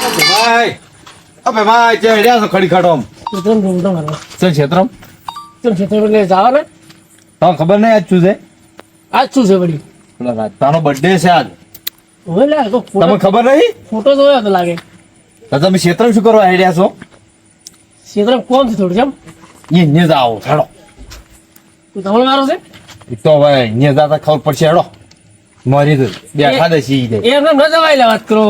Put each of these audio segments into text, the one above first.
ભાઈ અબે ભાઈ જે હેડ્યા છો ખડી ખાડો ક્ષેત્રમ ઘૂમતો મારો ચલ ક્ષેત્રમ ક્ષેત્રમ એટલે જાવ ને તને ખબર નહીં આજ શું છે આજ શું છે વળી પેલા રાજતાનો બર્થડે છે આજ હવે લે તો તમને ખબર નહીં ફોટો જોયો તો લાગે તો તમે ક્ષેત્રમ શું કરવા હેડ્યા છો ક્ષેત્રમ કોણ છે થોડું જેમ અહીંયા જ આવો હેડો તું તમારો મારો છે એ તો ભાઈ અહીંયા જાતા ખબર પડશે હેડો મારી તો બેઠા દે સી દે એમને ન જવાય લે વાત કરો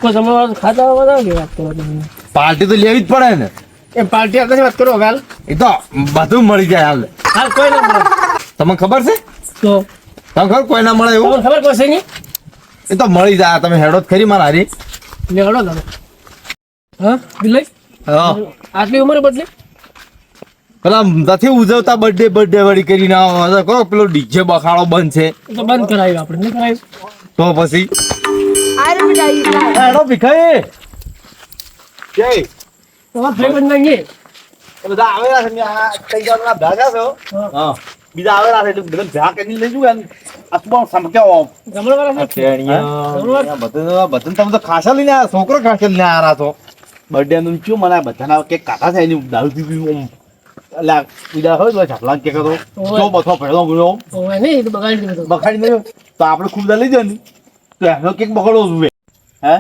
કોઈ જમણવાર ખાતા બધા વાત કરો તમે પાર્ટી તો લેવી જ પડે ને એમ પાર્ટી આપણે વાત કરો હાલ એ તો બધું મળી જાય હાલ હાલ કોઈ ના મળે તમને ખબર છે તો તમને ખબર કોઈ ના મળે એવું તમને ખબર પડશે નહીં એ તો મળી જાય તમે હેડો જ ખરી મારા હારી લેવડો તમે હા બિલાઈ હા આટલી ઉંમરે બદલી પેલા નથી ઉજવતા બર્થડે વળી કરીને આવો કહો પેલો ડીજે બખાડો બંધ છે તો બંધ કરાવ્યું આપણે નહીં કરાવ્યું તો પછી હેડો ભીખાઈ જય તમારા ફ્રેન્ડ નહીં બધા આવેલા છે આ કઈ જાતના ભાગા છો હા બીજા આવેલા છે એટલે બધા ભ્યા કરી લઈ જુએ આસમાં સમક્યા જમણવાર છે બધું તમે તો ખાસા લઈને આવ્યા છોકરો ખાસા લઈને આવ્યા છો બર્થડે નું શું મને બધાના કેક કાઢા છે એની દારૂ પીવી એટલે બીજા હોય તો ઝાપલા કેક હતો જો બથો પડ્યો ગુનો ઓય નહીં એ તો બગાડી દીધું બખાડી નહીં તો આપણે ખૂબ લઈ જાય ને તો એનો કેક બગાડવો જોઈએ હે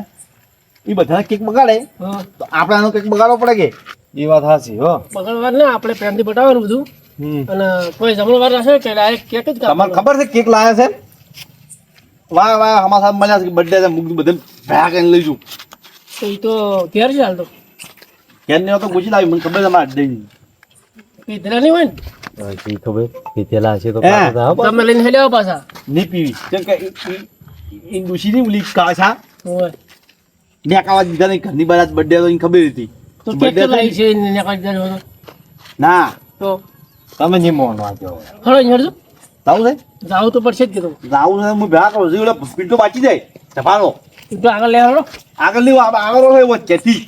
એ બધાના કેક બગાડે હા તો આપણે એનો કેક બગાડવો પડે કે એ વાત સાચી હો બગાડવા ને આપણે પ્રેમથી બતાવવાનું બધું અને કોઈ જમણવાર હશે કે ડાયરેક્ટ કેક જ તમારે ખબર છે કેક લાયા છે વાહ વાહ અમારા સાહેબ મજા છે બર્થડે છે મુક બધે ભયા કરીને લઈ જઉં એ તો ઘેર છે હાલ તો કેમ નહીં તો પૂછી લાવી મને ખબર છે અમારા અડ્ડે પીધેલા નહીં હોય ને ખબર પીતેલા હશે તો તમે લઈને હેડ્યા આવો પાછા નહીં પીવી કેમ કે એ દુશી ની લીક કાછા ઓય ને કાવા દીધા નહીં ઘરની બહાર બર્થડે તો એને ખબર હતી તો કેક તો લાવી છે ને કાઢી દેવાનો ના તો તમે નહીં મોનવા જો હળો હેડજો તાવું છે જાવ તો પડશે જ કીધું રાવું છે હું ભ્યા કરું છું એટલે પીટો બાચી જાય તફાનો તો આગળ લેવાનો આગળ નહીં આગળ હોય વચ્ચેથી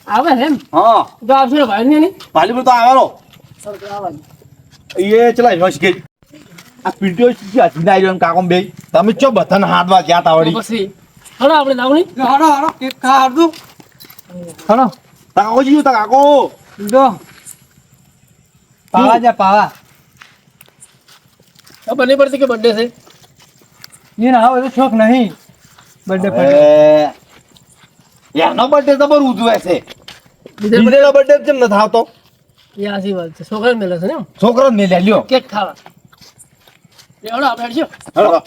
આવે છે એમ હા તો આવશે ને ભાઈ નહીં પાલી પર તો આવવાનો આવવાનું એ ચલા હિમાશ કે આ પીટો હાથી ના આવ્યો કાકો બે તમે ચો બધાને હાથમાં જ્યાં તાવડી પછી હળો આપણે જાવ નહીં હડો કેક ખા હારદું હડો કાકો જીવ તા કાકો જો પાવા જા પાવા ખબર નહીં પડતી કે બર્થડે છે એ ના આવે તો શોખ નહીં બર્થડે પર એનો બર્થડે તો બહુ ઉજવે છે બીજેનો બર્થડે કેમ ન થાવતો એ આસી વાત છે છોકરા મેલે છે ને એમ છોકરો ને લે લ્યો કેક ખાવા હળો આપણે હેડજો હલો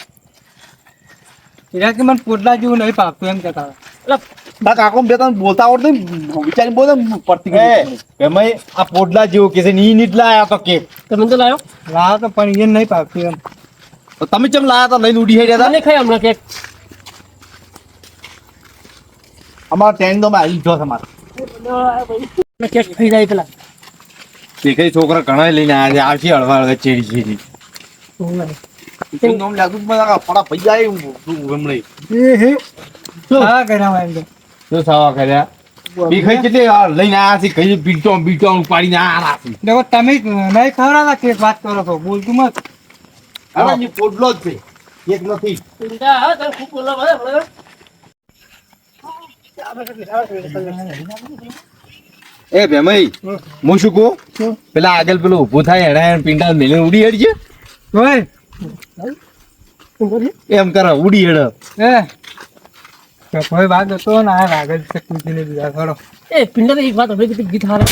એના કે મને પોટલા જેવું નહીં પાકતું એમ કહેતા એટલે બા કાકો બે તને બોલતા આવડતું નહીં વિચારી બોલે પડતી કે મેં આ પોડલા જેવો કે છે ની નીટ લાયા તો કે તમે તો લાવ્યો લાવ તો પણ એ નહીં પાકતું એમ તો તમે કેમ લાયા તો લઈને ઉડી હેડ્યા મને ખાઈ હમણાં કેક હતા અમારા ટેન તો આવી જો તમારે કેક ખાઈ જાય પેલા તે કઈ છોકરા ઘણા લઈને આવ્યા આવશે હળવા ચેડી ચેડી નોમ લાગતું મને પડા પૈ જાય હમણે એ હે હા કર્યા એમ તો શું સાવા કર્યા ભીખાઈ કેટલી લઈને આવ્યા છે કઈ બીટો ઉપાડીને આવ્યા છે દેખો તમે નહીં ખવડાવતા કેક વાત કરો છો બોલતું મત હવે ની પોડલો જ છે એક નથી હા તમે ખૂબ બોલો બરાબર એ ભેમઈ હું શું કહું પેલા આગળ પેલું ઊભું થાય એના પિંડા મેલે ઉડી હેડ છે ઓય એમ કરે ઉડી હેડ એ તો કોઈ વાત હતો ને આ વાગલ છે કુદીને દીધા ખરો એ પિંડા તો એક વાત હવે કે ગીત હારે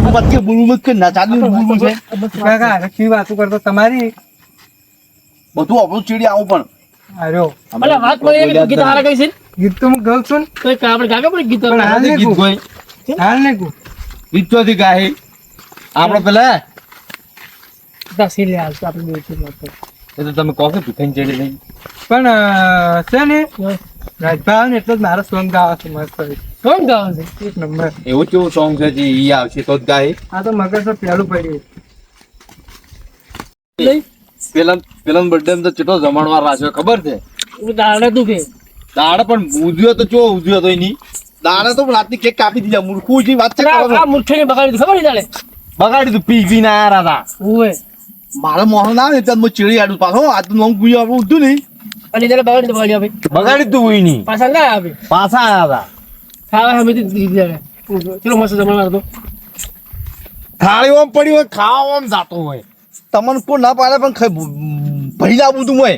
મત કે બોલું મત કે ના ચાલી બોલું છે કાકા રખી વાતો કરતો તમારી બધું આપણું ચીડી આવું પણ આર્યો અલા વાત મળી કે ગીત હારે કઈ છે ગીત તો હું ગાઉં છું તો એક આપણે ગાગે પણ ગીત પણ હાલ ગીત નહીં ગોઈ હાલ નહીં ગુ ગીત ચોથી ગાય આપણે પેલા દાસી લે હાલ તો આપણે બે છે વાત એ તો તમે કહો કે ભીખાઈ ચડી નહીં પણ છે ને રાજભાઈ ને એટલો જ મારો સોંગ ગાવા છે મસ્ત કોણ ગાવે છે એક નંબર એવું કેવું સોંગ છે જે ઈ આવશે તો જ ગાય આ તો મગજ તો પહેલું પડ્યું લઈ પેલા બર્થડે તો કેટલો જમણવાર રાખ્યો ખબર છે દાડે તું કે દાડે પણ ઉજ્યો તો ચો ઉજ્યો તો એની દાડે તો રાતની કેક કાપી દીધા મૂર્ખું જેવી વાત છે કરો છો. આ મુઠ્ઠીને બગાડી દીધી ખબર નહીં દાડે બગાડી તું પી પીને આયા હતા ઓય મારે મોહન આવે ને ત્યાં ચીડી આડું પાછો આ તો નોમ ગુઈ આપણું ઉઠ્યું નહીં અને જરા બગાડી આપે બગાડી તું હોય નહીં પાછા ના આપે પાછા આયા હતા ખાવા અમે ચલો મસ્ત જમણવાર હતો થાળી ઓમ પડી હોય ખાવા ઓમ જાતો હોય તમને કોઈ ના પાડે પણ ભરી લાવું તું હોય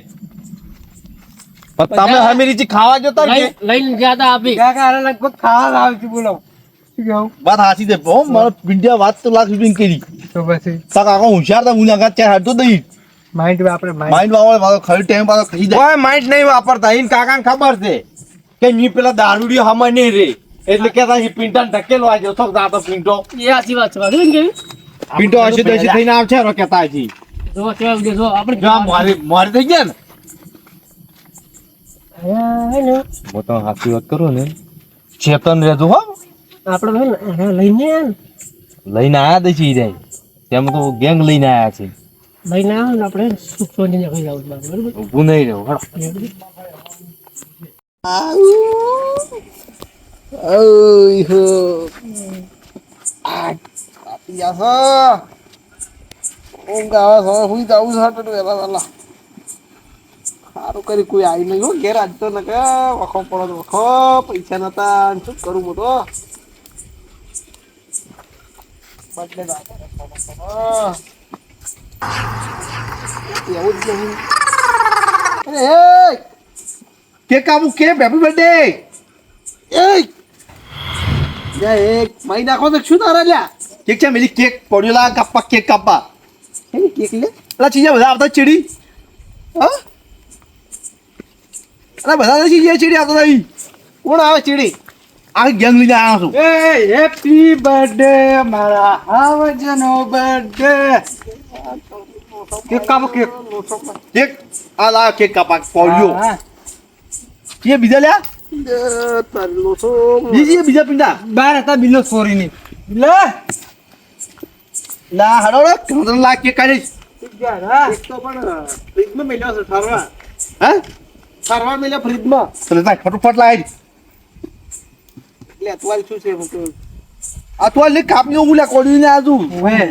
પણ તમે હમે રીચી ખાવા જતા કે લઈને ગયા હતા આપી કાકા આને લગભગ ખાવા આવે છે બોલો શું કહું વાત હાચી છે હો મારો પિંડિયા વાત તો લાખ રૂપિયા કરી તો પછી તા કાકા હોશિયાર તા મુલાકાત ચાર હાડતો દઈ માઇન્ડ આપણે માઇન્ડ વાળો ખરી ટાઈમ પાછો ખાઈ જાય કોઈ માઇન્ડ નહીં વાપરતા ઈન કાકાને ખબર છે કે ની પેલા દારૂડિયો હમ નહીં રે એટલે કેતા ઈ પિંટાને ધકેલો આજો તો જાતો પિંટો એ સાચી વાત છે વાંધો નહીં પિંટો હશે તો થઈને આવશે રો કેતા જી જો કેવા ઉડે જો આપણે જો મારી થઈ ગયા ને હે ને હું તો હાચી વાત કરું ને ચેતન રહેજો હો આપણે લઈને આયા ને લઈને આયા દઈ જાય તેમ તો ગેંગ લઈને આયા છે લઈને આવ્યો ને આપણે સુખ સોની ખાઈ જવું બરાબર ઊભું નહીં રહ્યો હડો સારું કરી કોઈ આવી નહીં હો ઘેર આજ તો નકે વખો પડો તો વખો પૈસા નતા શું કરું હું તો બદલે એવું જ નહીં અરે કે કાબુ કે હેપી બર્થડે એક મહી નાખો તો શું તારા લ્યા કેક છે મેલી કેક પડ્યો લા કાપા કેક કાપા કેવી કેક લે અલા ચીજા બધા આવતા ચીડી હા અલા બધા ચીજા ચીડી આવતા નહીં કોણ આવે ચીડી આખી ગેંગ લઈને આવ્યા છું એ હેપી બર્થડે મારા આવજનો બર્થડે કેક કાપો કેક કેક આ લા કેક કાપા પડ્યો હા કે બીજા લ્યા તારી લોસો બીજા પિંડા બાર હતા બિલો સોરી ની લે લા હડો રે કંદર લા કેક કાઢી એક તો પણ ફ્રીજમાં મેલ્યો છે ઠરવા હે ઠરવા મેલ્યો ફ્રીજમાં તો લે ફટોફટ લાઈ એટલે અત્યારે શું છે હું કહું આ તો લે કાપની ઉલા કોડી ને આજુ ઓએ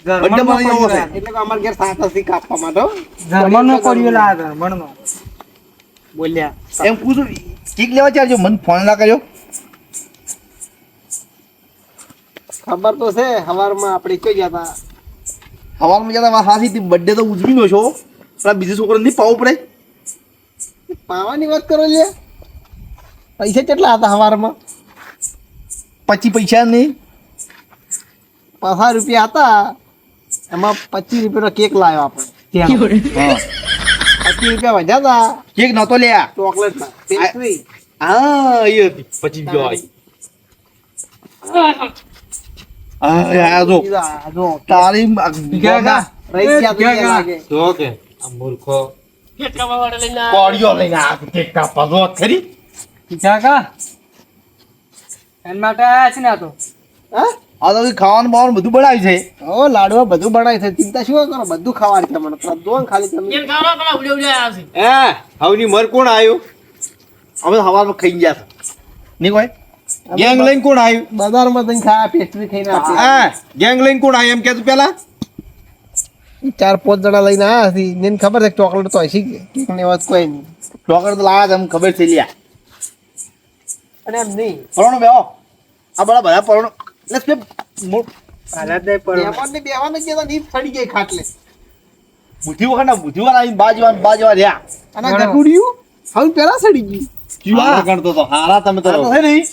બર્થડે માં એવો છે એટલે કે અમાર ઘેર સાત હતી કાપવા માટે ધર્મનો કર્યો લા ધર્મનો બોલ્યા એમ પૂછું કેક લેવા ચાલજો મને ફોન ના કર્યો ખબર તો છે સવારમાં આપણે કઈ ગયા હતા હવામાં જતા વાત સાચી બર્થડે તો ઉજવી નો છો પણ બીજા છોકરાને નહીં પાવું પડે પાવાની વાત કરો લે પૈસા કેટલા હતા સવારમાં પૈસા નહીં 50 રૂપિયા હતા એમાં 25 રૂપિયાનો કેક લાવ્યો આપણે હા 25 રૂપિયા વધ્યા હતા કેક નતો લ્યા ચોકલેટ ના પેસ્ટ્રી હા એ હતી પછી ગયો આવી આ જો જો તારી ગયા રહી ગયા તો ગયા. ગયા લાગે જો કે આ મૂર્ખો કેક ખાવા વાળા લઈને કોડિયો લઈને આ કેક કાપા જો ખરી કાકા એન માટે આયા છે ને આ તો હા આ તો ખાવાનું બાવાનું બધું બનાવ્યું છે ઓ લાડવા બધું બનાવી છે ચિંતા શું કરો બધું ખાવાનું છે મને તો દોન ખાલી તમે કેમ ખાવા પેલા ઉડે ઉડે આવ્યા છે હે હવની મર કોણ આવ્યું અમે હવામાં ખાઈ ગયા છે નહીં કોઈ ગેંગ લઈને કોણ આવ્યું બજારમાં જઈને ખાયા પેસ્ટ્રી ખાઈને આપી હા ગેંગ લઈને કોણ આવ્યું એમ કે તું પેલા 4-5 જણા લઈને આવ્યા હતી એને ખબર છે કે ચોકલેટ તો હશે કેક ને વાત કોઈ નહીં ચોકર તો લાવ્યા તમને ખબર છે લ્યા અને એમ નહીં પરોણો બેહો આ બધા પરોણો એટલે ભારત દે પર બેવાને ગયા ની ફડી ગઈ ખાટલે બુદ્ધિ વખત ના બુદ્ધિ વાળા બાજવા રહ્યા અને ગટુડિયું હવે પેલા સડી ગયું ચીવા ગણતો તો હારા તમે તો છે નહીં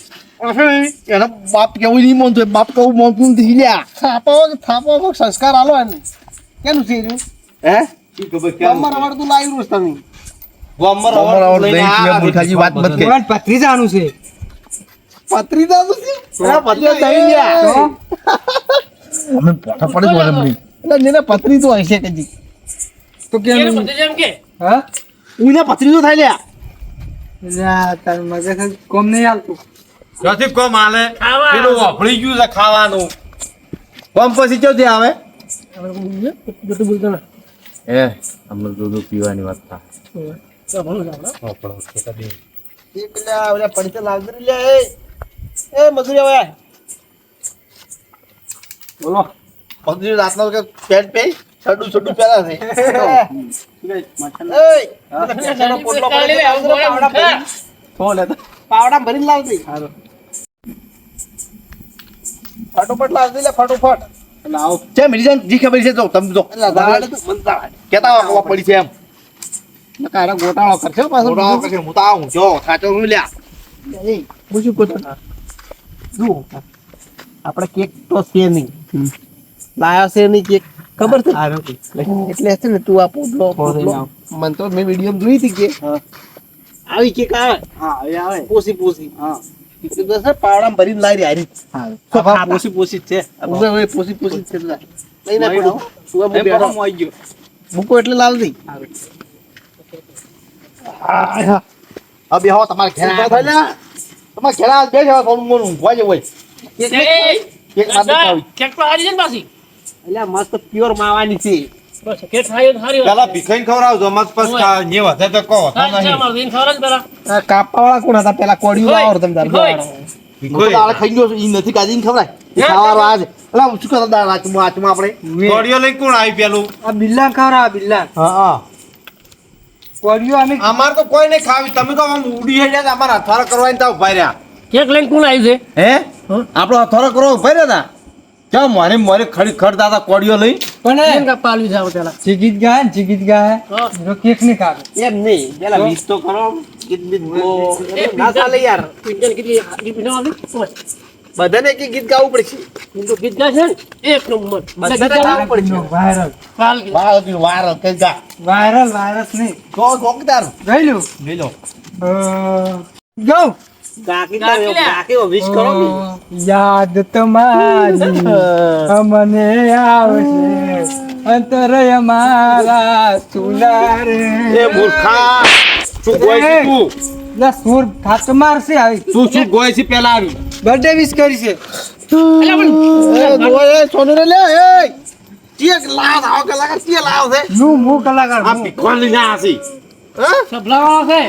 એનો બાપ કેવું નહીં માનતો બાપ કેવું માનતું નથી લ્યા થાપો સંસ્કાર આલો એને કેનું છે રહ્યું હે ઈ ખબર કેમ અમાર આવડતું લાવ્યું છે તમે ગોમર આવડ લઈને આ મૂર્ખાજી વાત મત કે ભગવાન પત્રીજાનું છે પતરી દાદુ છે અરે પતિયા દઈ લ્યા અમે પોઠા પડી બોલે મળી એટલે જેને પતરી તો હશે કે જી તો કેમ કેમ બધે જેમ કે હા ઉને પતરી તો થાય લ્યા યા તાર મગજ કોમ નહીં હાલતું નથી કોમ હાલે ખાવા પેલું વાપરી ગયું છે ખાવાનું કોમ પછી ક્યાંથી આવે બધું બોલતો ના એ અમને દૂધ પીવાની વાત થાય તો ભણો જાવ એકલા ઓલા પડીતા લાગરી લે એ મજૂરી હવે બોલો પતરી રાતનો કે પેન્ટ પે છડું છડું પહેલા છે પાવડા ભરીને લાવતી ફટોફટ લાવતી લે ફટોફટ લાવો છે મેરી જાન જી ખબર છે તો તમે તો એટલે દાડે તો બનતા કેતા આવા પડી છે એમ કારે ગોટાળો કરશે પાછો થોડા વખત હું તો આવું જો સાચો હું લ્યા પૂછું કોતા જો આપણે કેક તો છે નહીં લાયા છે નહીં કેક ખબર છે એટલે છે ને તું આ પૂછલો મને તો મેં વિડીયો જોઈ હતી કે આવી કેક આવે હા આવે પોસી હા એટલે તો સર પાવડા ભરીને લાવી હારી હા પોસી છે ઉભે હવે પોસી છે લઈને પડો તું આ બેઠો આવી ગયો મૂકો એટલે લાવતી હવે હો તમારે ઘેર તમારે ઘેર બે છે કોણ કોણ ઊંઘવા જેવું હોય કેક સાથે ખાવી કેક તો હારી છે ને પાછી એટલે મસ્ત પ્યોર માવાની છે બસ કેક ખાઈ તો હારી પેલા ભીખાઈને ખવડાવજો મત પસ ને વધે તો કહો કાપાવાળા કોણ હતા પેલા કોડિયું લાવો તમે તાર ભીખોય દાળ ખાઈ ગયો ઈ નથી કાઢીને ખવડાય ઈ ખાવાનો આજ એટલે શું કરતા દાળ વાચમાં આપણે કોડિયો લઈ કોણ આવી પેલું આ બિલ્લા ખવરા બિલ્લા હા કોડિયો અમે અમાર તો કોઈ નહીં ખાવી તમે તો આમ ઉડી હે જાય અમાર હથવારો કરવાની તા ઉભા રહ્યા કેક લઈને કોણ આવી છે હે આપણો હથવારો કરવા ઉભા રહ્યા તા ક્યાં મોરે ખડ દાદા કોડિયો લઈ પણ પાલવી જાવ પેલા જીગીત ગાય જો કેક ને કાઢે એમ નહીં પેલા વીસ તો કરો ગીત ના ચાલે યાર ઇન્ડિયન કેટલી પીનો આવી બધાને એક ગીત ગાવું પડશે તો ગીત ગાય છે ને એક નંબર બધાને ગાવું પડશે વાયરલ પાલ વારો કે જા વાયરલ વાયરસ નહીં કો કોકદાર ગઈ લ્યો લઈ લો ગો ગાકી વિશ કરો યાદ તમારી અમને આવશે અંતરય મારા સુલારે એ મૂર્ખા તું ગોય છે તું લા સુર થાક મારશે આવી તું શું ગોય છે પેલા આવી બર્થડે વિશ કરી છે સોનુ રે લે એ કેક લાવ આવ કલાકાર કે લાવ છે નું મુ કલાકાર આ ભીખવાન લઈને આસી હા સબલાવા છે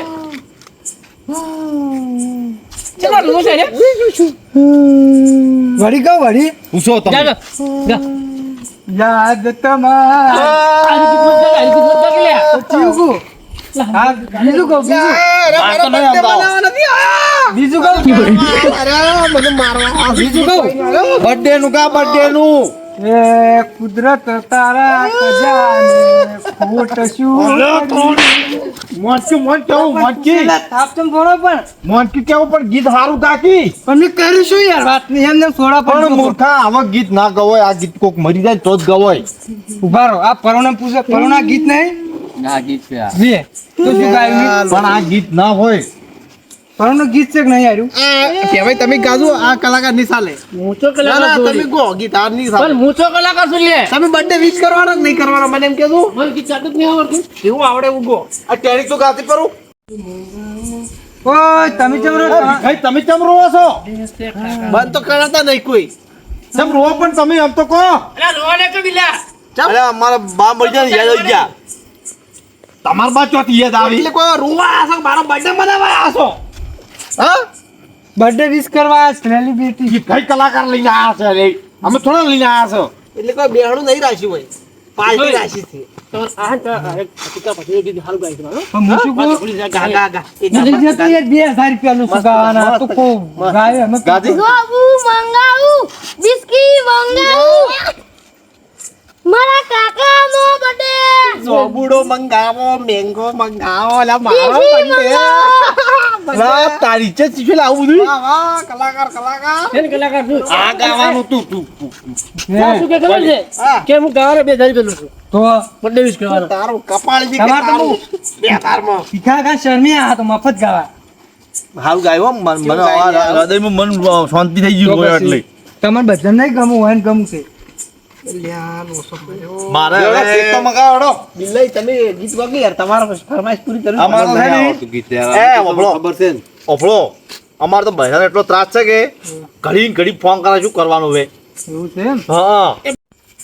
ચલો લો છે ને વળી ગો વળી પૂછો તમે જા જા યાદ તમારી ચીકુ હા બીજું કહો બીજું કહો મને મારવા બીજું કહો બર્થડે નું કા બર્થડે નું એ કુદરત તારા ખજાને ફૂટ શું મોંચી થાપચમ થોડો પણ મોંચી કેવું પણ ગીત હારું કાકી પણ મેં કર્યું શું યાર વાત નહીં એમને થોડા પણ પણ મૂર્ખા આવા ગીત ના ગવાય આ ગીત કોક મરી જાય તો જ ગવાય ઉભા રહો આ પરોણા પૂછે પરોણા ગીત નહીં આ ગીત છે બે તો શું ગાયું પણ આ ગીત ના હોય પરોણું ગીત છે કે નહીં આવ્યું કહેવાય તમે ગાજો આ કલાકાર ની ચાલે મૂચો ના કલાકાર ના જોડી. તમે ગો ગીતાર ની પણ ચાલે મૂચો કલાકાર શું લે તમે બર્થડે વિશ કરવાનો કે નહીં કરવાનો મને એમ કહેજો મને ગીત ચાલતું જ નહીં આવડતું એવું આવડે એવું ગો આ ટેરિક તો ગાતી પરું ઓય તમે ચમ રહો ભાઈ તમે ચમ રોવો છો બંધ તો કરાતા નહીં કોઈ ચમ રોવો પણ તમે આમ તો કહો અલા રોને કે બિલા અરે અમારા બા મરી જાય યાદ આવી ગયા તમાર બા ચોથી યાદ આવી એટલે કોઈ રોવા આસો મારો બર્થડે મનાવવા આસો હા બર્થડે વિશ કરવા સેલિબ્રિટી ગીત કઈ કલાકાર લઈને આયા છે રે અમે થોડા લઈને આયા છો એટલે કોઈ બેહણું નહીં રાખ્યું હોય પાર્ટી રાખી છે તો આ ટીકા પછી ગીત હાલ ગાય તમારો પણ હું શું કહું ગા ગા ગા જલ્દી જલ્દી યાર 2000 રૂપિયાનું શું ગાવાના તો કો ગાય અમે ગાજી ગોબુ મંગાવું બિસ્કી મંગાવું મારા કાકા નો બર્થડે સોબુડો મંગાવો મેંગો મંગાવો લા મારો બિસ્કી બર્થડે ના તારી છે શીખે લાવું બધું વાહ વાહ કલાકાર કેન કલાકાર શું આ ગાવાનું તું તું શું કે ખબર છે હા. કે હું ગાવાનો 2000 પેલું છું તો બર્થડે વિશ કરવાનો તારો કપાળ જી તમાર તો તારું બે તારમાં શીખા કા શર્મી આ તો મફત ગાવા હારું ગાયો મને હૃદયમાં મન શાંતિ થઈ ગયું હોય એટલે તમારે બધાને નહીં ગમવું હોય ને ગમશે લ્યા નો સપયો મારે હવે તો મગાવડો બિલ્લાઈ તમે ગીત વાગી યાર તમારો ફરમાઈશ પૂરી કરી અમારો છે ને એ ઓફળો ખબર છે ઓફળો અમાર તો બહેરાને એટલો ત્રાસ છે કે ઘડી ને ઘડી ફોન કરે શું કરવાનું હવે એવું છે એમ હા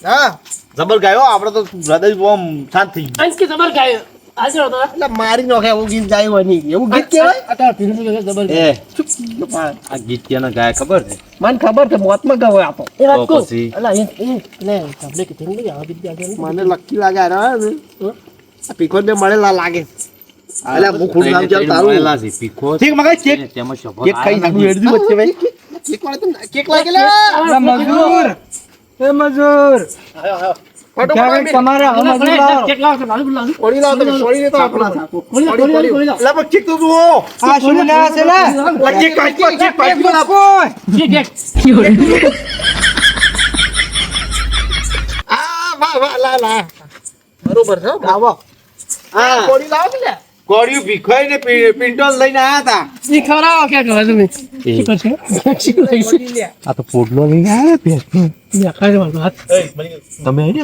હા જબર ગાયો આપણે તો હૃદય બહુ શાંત થઈ ગયું અંકી જબર ગાય આજે હતો એટલે મારી નોખે એવું ગીત ગાયું હોય નહીં એવું ગીત કહેવાય અત્યારે ફિલ્મ જબર એ આ ગીત ક્યાંના ગાય ખબર છે મને ખબર છે મોતમાં ગાવ આપો એ વાત તો કહું પછી? અલા એ ને તમને કે તેમ નહીં આ ગીત ગાય મને લકી લાગે અરે આ પીખો ને મળેલા લાગે અલ્યા હું ખોટું નામ ચાલ તારું ઠીક મગજ કેક કેક ખાઈ નાખું એડજી વચ્ચે ભાઈ કેક વાળા તો કેક લાગે લે મજૂર એ મજૂર તમારે મજૂર લાવો. કેક લાવો, લાવો, લાવો. કોળી લાવ તમે કોળી ને તો આપણા સાકો કોળી, કોળી, કોળી, કોળી લાવો. લા પણ કેક તો જુઓ આ શું ના છે લે કેક કાઢી કેક કાઢી આપો. Cake, cake. આ વાહ વાહ લા બરોબર છે આવો હા કોળી લાવો કે લે કોળિયું ભીખાઈ ને પિંટોલ લઈને આયા હતા ઈ ખવડાવો ક્યાં ખબર તમે શું કરશે? આ તો પોડલો લઈને આયા પેટ ઈ આખા જવાનો હાથ. તમે હે ને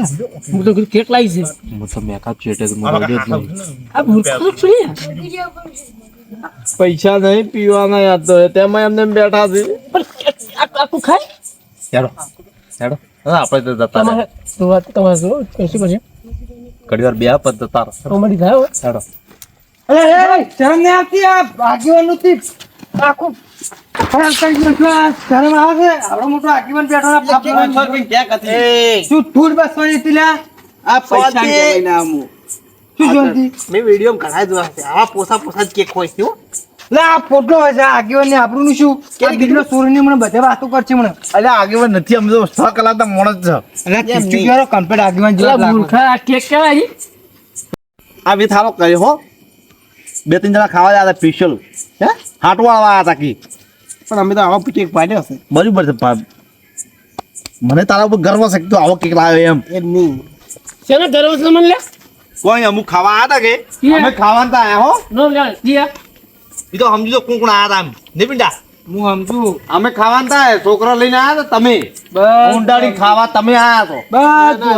હું તો કીધું કેક લાવી છે. હું તો મેકઅપ ચેટે તો મને જ નહીં આ મૂર્ખો છો યાર. પૈસા નહીં પીવાના યાદ તો તેમાં એમને બેઠા છે પણ આખું ખાય હેડો હેડો હા આપણે તો જતા તમારે તો વાત તમારે શું કરશે ઘડી વાર બે પદ જતા કોમેડી થાય હો. હેડો અરે એ શરમ નહીં આવતી આ આગેવાનનું તી આખું ખરાબ કરી નાખ્યું આ શરમ આવે છે આવડો મોટો આગેવાન બેઠો ને શું ધૂળ બસવાની હતી લ્યા આ પૈસા લઈને આમુ શું જોતી મેં વિડિયો ઘણા જોયા છે આવા પોસા જ કેક હોય છે હો લે આ ફોટો હોય છે આગેવાન ને આપણું શું કે દીકરો સોરની મને બધે વાતો કરશે મને અલે આગેવાન નથી અમે તો 6 કલાકના મોણસ છે અરે ટીચુ કેરો કમ્પ્લીટ આગેવાન જેવો પેલા લાગો મૂર્ખા આ કેક કહેવાય. આ વી થારો કર્યો હો બે ત્રણ જણા ખાવા આવ્યા હતા સ્પેશિયલ હે હાટવા આવ્યા હતા કી પણ અમે તો આવા કેક પાડ્યો છે બરાબર છે મને તારા ઉપર ગર્વ છે કે તું આવો કેક લાવ્યો એમ એ નહીં શેનો ગર્વ છે મને લે? કોઈ અમુક ખાવા આવ્યા હતા કે ઈએ. અમે ખાવાનું તો આયા હો નો લે દિયા. ઈ તો સમજી તો કોણ કોણ આયા હતા એમ નહીં પિંડા હું સમજુ અમે ખાવાનું તો આયા છોકરા લઈને આયા હતા તમે બસ ઊંડાડી ખાવા તમે આયા છો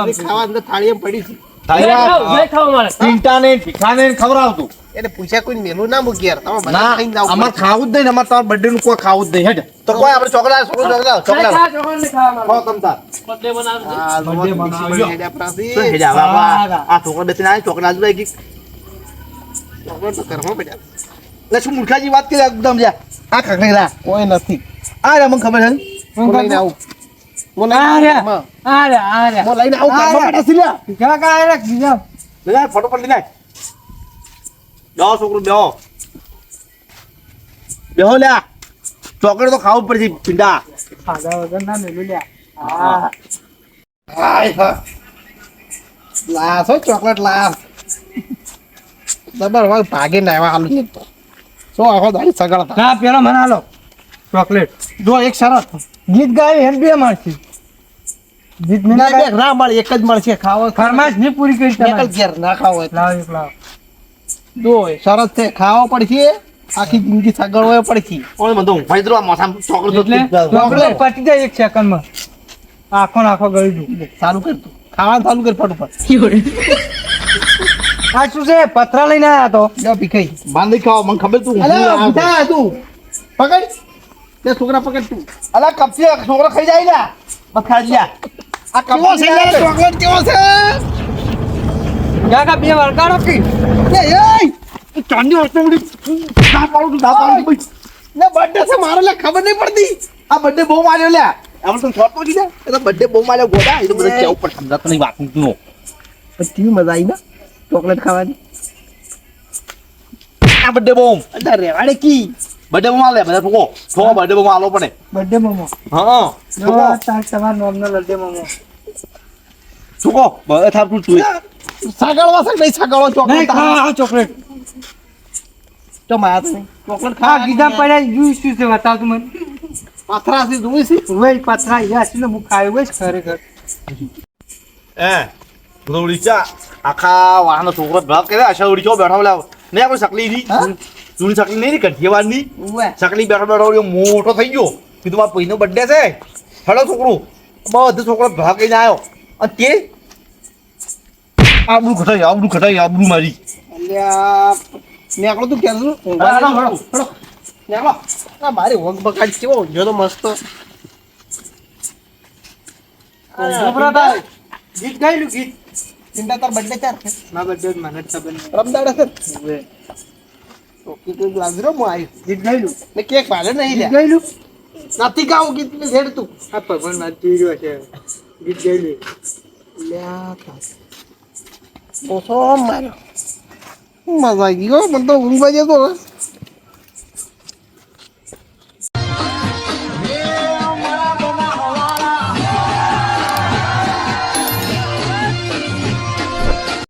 બસ ખાવા અંદર થાળીમાં પડી છે ઘરે ખાઓ, ઘરે ખાઓ મારે. પિંટાને ભીખાને ખવડાવતું એને પૂછ્યા કોઈ મેનુ ના મૂકી યાર તમે ના બધા ખાઈને જાઓ અમાર ખાવું જ નહીં ને અમાર તમારા બર્થડે નું કોઈ ખાવું જ નહીં હેડ તો કોઈ આપણે ચોકલેટ છોકરો ચોકલેટ ચોકલેટ ખા, ચોકલેટ નહીં ખાવા મારે. ખાઓ તમ તાર બર્થડે બનાવજો. આ birthday લોટ બનાવ્યો. મિક્સી હેડ્યા પ્રાસી. તો હેડ આવા આવા. આ છોકરા બેસીને આયા ચોકલેટ આજુ ગઈ ચોકલેટ તો ઘરમાં પડ્યા એટલે શું મૂર્ખાજી વાત કરી એકદમ જા આ ખખડેલા કોઈ નથી આ રે મને ખબર છે હું લઈને આવું હું આ લઈને રે આવું આ રે આ રે હું લઈને આવું આ ઘરમાં રે. પડ્યા છે લ્યા. બીજા કાંઈ રાખ બીજા લે ફોટો પડી નાખ બેહો છોકરો બેહો બેહો લ્યા ચોકલેટ તો ખાવું જ પડશે પિંડા ખાધા વગર ના મેલું લ્યા હા હાય હા લાયા છો ચોકલેટ લાયા જબર હવે ભાગે ના આવ્યા હાલું નહીં તો શું આખો દાડી સગળતા ના પેલો મને હાલો ચોકલેટ જો એક શરત ગીત ગાય એમ બે મળશે ગીત નહીં ના ગાય બે ના મળે એક જ મળશે ખાવો ફરમાઈશ નહીં પૂરી કરી એક જ તમારી ઘેર ના ખાવો હોય તો. લાવ એક લાવ જો શરત છે ખાવો પડશે આખી જિંદગી સગળવો પડશે ઓય મને તો ઊંઘાઈ દરો આ માથામાં ચોકલેટ એટલે ચોકલેટ પટી જાય એક સેકન્ડમાં આખો ને આખો ગળી દઉં ચાલુ કર તું ખાવાનું ચાલુ કર ફટોફટ આ શું છે પથરા લઈને આવ્યા તો જા ભીખાઈ બાંધી ખાવા મને ખબર તું અલે ઉઠા તું પકડ તે છોકરા પકડ તું અલા કપસી છોકરો ખાઈ જાય લ્યા બસ ખાઈ લ્યા આ કેવો છે યાર ચોકલેટ કેવો છે કાકા બે વળગાડો કે એ ચાંદી વસ્તુ બધી ના પાડું તું ના પાડું ભાઈ ને બર્થડે છે મારો લે ખબર નહીં પડતી આ બર્થડે બહુ માર્યો લ્યા આપણે તો શોર્ટ પહોંચી જાય એ તો બર્થડે બહુ માર્યો ગોડા એ તો બધા કેવું પણ સમજાતું નહીં વાત નો કેવી મજા આવી ને ચોકલેટ ખાવાની આ બર્થડે બહુ અરે રેવાડે કી બર્થડે બહુ માલે બધા ઠોકો ઠોકો બર્થડે બહુ માલો પડે બર્થડે મોમો હા ઠોકો તમારા નોમનો બર્થડે મોમો ઠોકો બસ થાપ તું તું સાગળવા છે નહીં સાગળવા નહીં ચોકલેટ ખાવા ચોકલેટ તો માયા તો નહીં ચોકલેટ હા ગીધા પડ્યા યુ શું છે બતાવ તું મને પાથરાથી જોઈ છે વેલ પથરા યા છે ને હું ખાયું હોય ખરેખર એ ઉડી ચા આખા વાહનો છોકરો ભાગ કરે આશા ઉડી ચો બેઠો બોલા ને આપણે સકલી ની જૂની સકલી નહીં કઠિયાવાડની ઉવે સકલી બેઠો બેઠો ઓલો મોટો થઈ ગયો કીધું મારા પૈનો બર્થડે છે હેડો છોકરું બધો છોકરો ભાગ લઈને આવ્યો અને તે આબરૂ ઘટાઈ મારી અલ્યા નેકળો તું ક્યાં છું હેડો, હેડો, હેડો. નેકળો આ મારી વગ બગાડ કેવો ઊંઘ્યો તો મસ્ત ગીત ગાયેલું ગીત ચિંતા તાર બર્થડે ચાર છે મારા બર્થડે મને જ ખબર નહીં રમદાડા છે તો કીધું લાજરો હું આવી ગીત ગાયેલું ને કેક ભાલે નહીં ગીત લે ગાયેલું નથી ગાવું ગીત ને છેડ તું આ ભગવાન વાત જોઈ રહ્યો છે ગીત ગાયેલું લ્યા ઓછો માર્યો મજા આવી ગઈ હો, મને તો ઊંઘ આવી જતો હવે.